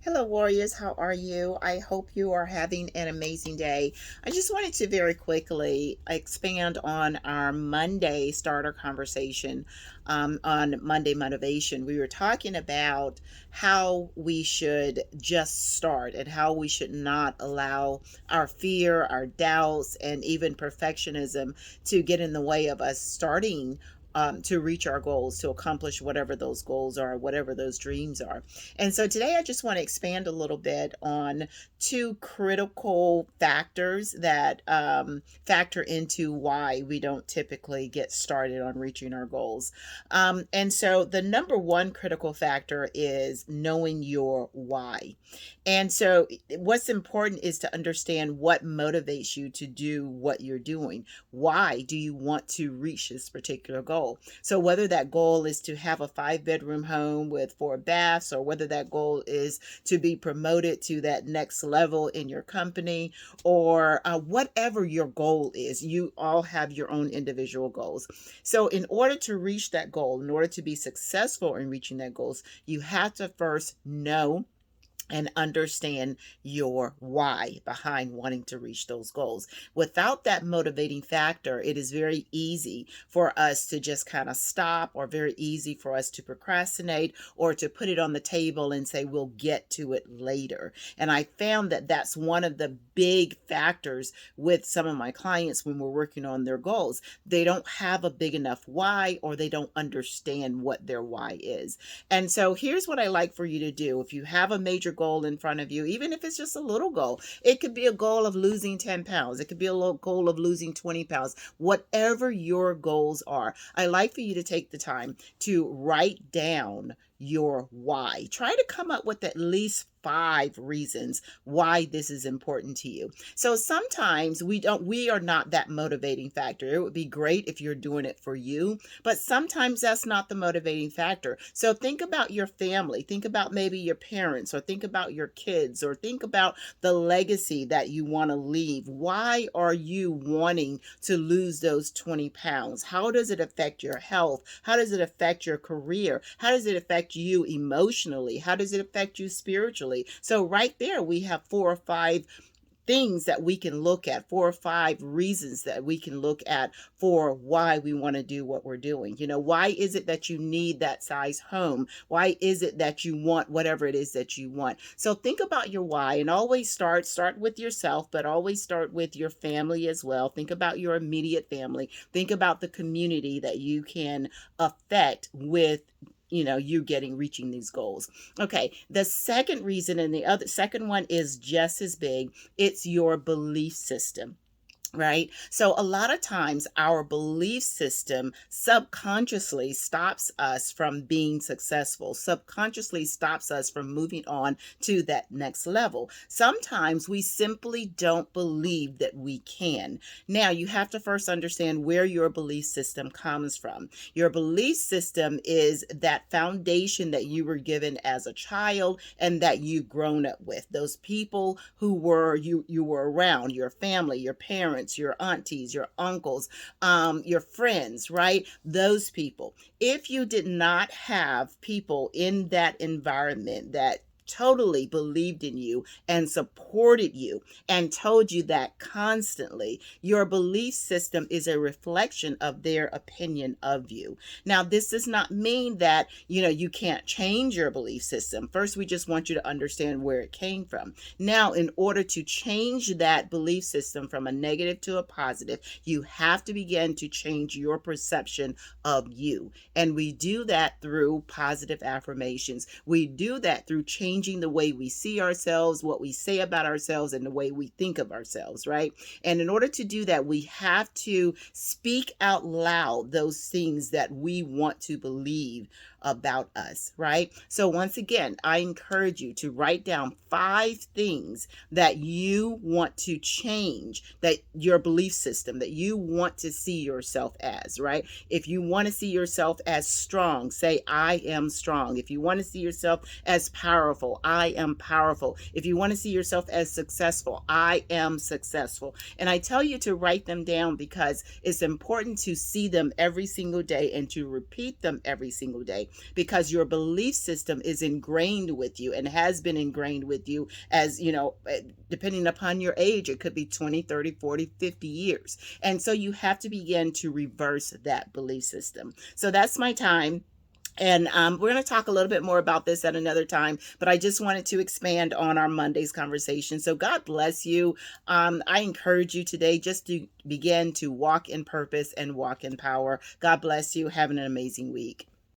Hello, warriors. How are you? I hope you are having an amazing day. I just wanted to very quickly expand on our Monday starter conversation on Monday Motivation. We were talking about how we should just start and how we should not allow our fear, our doubts, and even perfectionism to get in the way of us starting. To reach our goals, to accomplish whatever those goals are, whatever those dreams are. And so today I just want to expand a little bit on two critical factors that factor into why we don't typically get started on reaching our goals. And so the number one critical factor is knowing your why. And so what's important is to understand what motivates you to do what you're doing. Why do you want to reach this particular goal? So whether that goal is to have a 5-bedroom home with 4 baths, or whether that goal is to be promoted to that next level in your company, or whatever your goal is, you all have your own individual goals. So in order to reach that goal, in order to be successful in reaching that goals, you have to first know and understand your why behind wanting to reach those goals. Without that motivating factor, it is very easy for us to just kind of stop, or very easy for us to procrastinate, or to put it on the table and say we'll get to it later. And I found that that's one of the big factors with some of my clients when we're working on their goals. They don't have a big enough why, or they don't understand what their why is. And so here's what I like for you to do. If you have a major goal in front of you, even if it's just a little goal, it could be a goal of losing 10 pounds. It could be a little goal of losing 20 pounds. Whatever your goals are, I like for you to take the time to write down your why. Try to come up with at least 5 reasons why this is important to you. So sometimes we are not that motivating factor. It would be great if you're doing it for you, but sometimes that's not the motivating factor. So think about your family, think about maybe your parents, or think about your kids, or think about the legacy that you want to leave. Why are you wanting to lose those 20 pounds? How does it affect your health? How does it affect your career? How does it affect you emotionally? How does it affect you spiritually? So right there, we have 4 or 5 things that we can look at, 4 or 5 reasons that we can look at for why we want to do what we're doing. Why is it that you need that size home? Why is it that you want whatever it is that you want? So think about your why, and always start with yourself, but always start with your family as well. Think about your immediate family. Think about the community that you can affect with you reaching these goals. Okay, the second reason, and the other second one is just as big. It's your belief system. Right? So a lot of times our belief system subconsciously stops us from being successful, subconsciously stops us from moving on to that next level. Sometimes we simply don't believe that we can. Now, you have to first understand where your belief system comes from. Your belief system is that foundation that you were given as a child and that you've grown up with. Those people who you were around, your family, your parents, your aunties, your uncles, your friends, right? Those people. If you did not have people in that environment that totally believed in you and supported you and told you that constantly, your belief system is a reflection of their opinion of you. Now, this does not mean that, you can't change your belief system. First, we just want you to understand where it came from. Now, in order to change that belief system from a negative to a positive, you have to begin to change your perception of you. And we do that through positive affirmations. We do that through changing the way we see ourselves, what we say about ourselves, and the way we think of ourselves, right? And in order to do that, we have to speak out loud those things that we want to believe about us, right? So once again, I encourage you to write down 5 things that you want to change, that your belief system, that you want to see yourself as, right? If you want to see yourself as strong, say, I am strong. If you want to see yourself as powerful, powerful. I am powerful. If you want to see yourself as successful, I am successful. And I tell you to write them down because it's important to see them every single day and to repeat them every single day, because your belief system is ingrained with you and has been ingrained with you, as you know, depending upon your age, it could be 20, 30, 40, 50 years. And so you have to begin to reverse that belief system. So that's my time. And we're going to talk a little bit more about this at another time, but I just wanted to expand on our Monday's conversation. So God bless you. I encourage you today just to begin to walk in purpose and walk in power. God bless you. Have an amazing week.